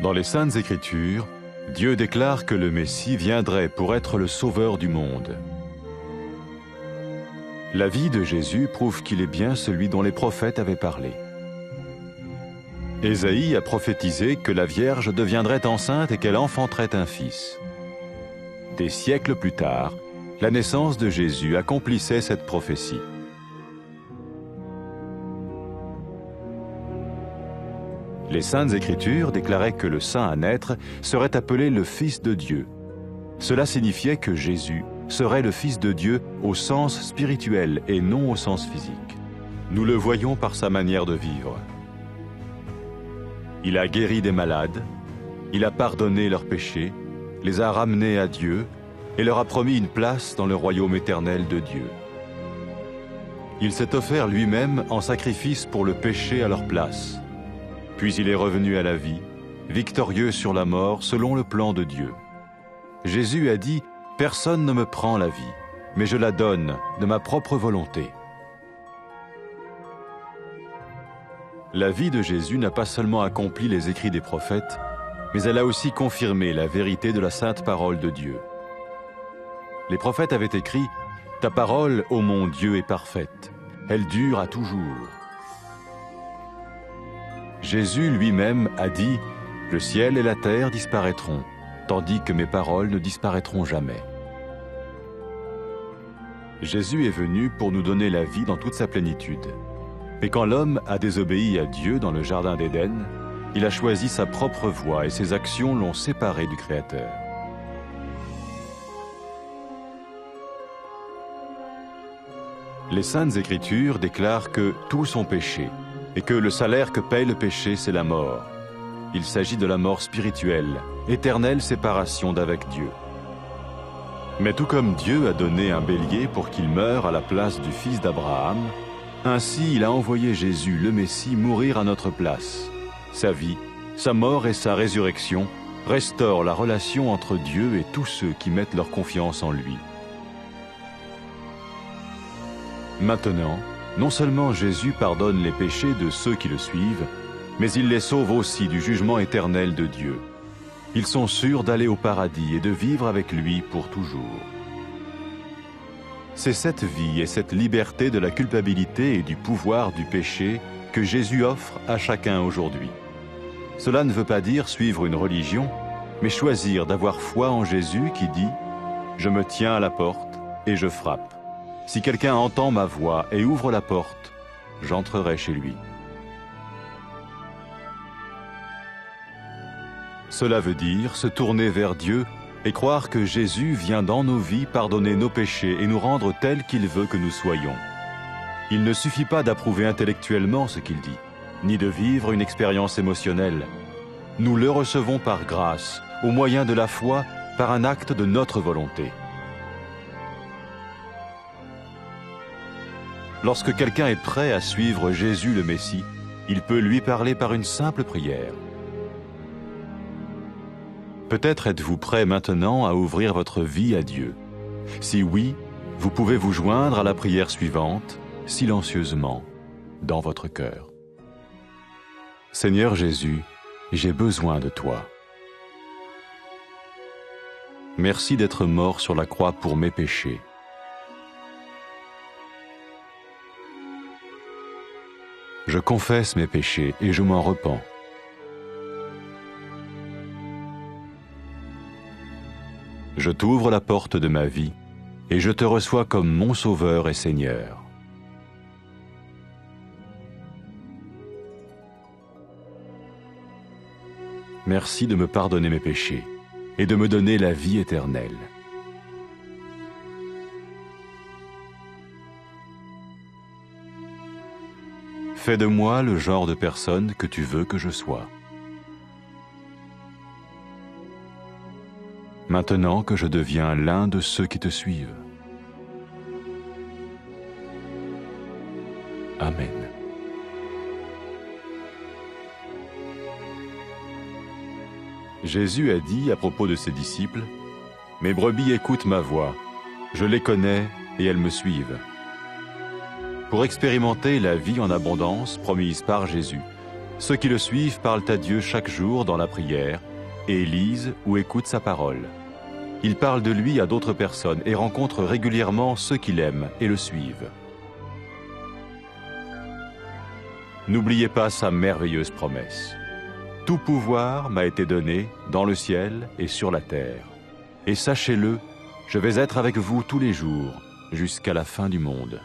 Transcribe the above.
Dans les Saintes Écritures, Dieu déclare que le Messie viendrait pour être le sauveur du monde. La vie de Jésus prouve qu'il est bien celui dont les prophètes avaient parlé. Ésaïe a prophétisé que la Vierge deviendrait enceinte et qu'elle enfanterait un fils. Des siècles plus tard, la naissance de Jésus accomplissait cette prophétie. Les Saintes Écritures déclaraient que le saint à naître serait appelé le Fils de Dieu. Cela signifiait que Jésus serait le Fils de Dieu au sens spirituel et non au sens physique. Nous le voyons par sa manière de vivre. Il a guéri des malades, il a pardonné leurs péchés, les a ramenés à Dieu et leur a promis une place dans le royaume éternel de Dieu. Il s'est offert lui-même en sacrifice pour le péché à leur place. Puis il est revenu à la vie, victorieux sur la mort selon le plan de Dieu. Jésus a dit « Personne ne me prend la vie, mais je la donne de ma propre volonté ». La vie de Jésus n'a pas seulement accompli les écrits des prophètes, mais elle a aussi confirmé la vérité de la sainte parole de Dieu. Les prophètes avaient écrit « Ta parole, ô mon Dieu, est parfaite, elle dure à toujours ». Jésus lui-même a dit « Le ciel et la terre disparaîtront, tandis que mes paroles ne disparaîtront jamais. » Jésus est venu pour nous donner la vie dans toute sa plénitude. Mais quand l'homme a désobéi à Dieu dans le jardin d'Éden, il a choisi sa propre voie et ses actions l'ont séparé du Créateur. Les Saintes Écritures déclarent que tous ont péché et que le salaire que paye le péché, c'est la mort. Il s'agit de la mort spirituelle, éternelle séparation d'avec Dieu. Mais tout comme Dieu a donné un bélier pour qu'il meure à la place du fils d'Abraham, ainsi il a envoyé Jésus, le Messie, mourir à notre place. Sa vie, sa mort et sa résurrection restaurent la relation entre Dieu et tous ceux qui mettent leur confiance en lui. Maintenant, non seulement Jésus pardonne les péchés de ceux qui le suivent, mais il les sauve aussi du jugement éternel de Dieu. Ils sont sûrs d'aller au paradis et de vivre avec lui pour toujours. C'est cette vie et cette liberté de la culpabilité et du pouvoir du péché que Jésus offre à chacun aujourd'hui. Cela ne veut pas dire suivre une religion, mais choisir d'avoir foi en Jésus qui dit « Je me tiens à la porte et je frappe. Si quelqu'un entend ma voix et ouvre la porte, j'entrerai chez lui. » Cela veut dire se tourner vers Dieu et croire que Jésus vient dans nos vies pardonner nos péchés et nous rendre tels qu'il veut que nous soyons. Il ne suffit pas d'approuver intellectuellement ce qu'il dit, ni de vivre une expérience émotionnelle. Nous le recevons par grâce, au moyen de la foi, par un acte de notre volonté. Lorsque quelqu'un est prêt à suivre Jésus le Messie, il peut lui parler par une simple prière. Peut-être êtes-vous prêt maintenant à ouvrir votre vie à Dieu. Si oui, vous pouvez vous joindre à la prière suivante, silencieusement, dans votre cœur. Seigneur Jésus, j'ai besoin de toi. Merci d'être mort sur la croix pour mes péchés. Je confesse mes péchés et je m'en repens. Je t'ouvre la porte de ma vie et je te reçois comme mon Sauveur et Seigneur. Merci de me pardonner mes péchés et de me donner la vie éternelle. Fais de moi le genre de personne que tu veux que je sois. Maintenant que je deviens l'un de ceux qui te suivent. Amen. Jésus a dit à propos de ses disciples, « Mes brebis écoutent ma voix, je les connais et elles me suivent. » Pour expérimenter la vie en abondance promise par Jésus, Ceux qui le suivent parlent à Dieu chaque jour dans la prière et lisent ou écoutent sa parole. Ils parlent de lui à d'autres personnes et rencontrent régulièrement ceux qui l'aiment et le suivent. N'oubliez pas sa merveilleuse promesse. Tout pouvoir m'a été donné dans le ciel et sur la terre. Et sachez-le, je vais être avec vous tous les jours jusqu'à la fin du monde.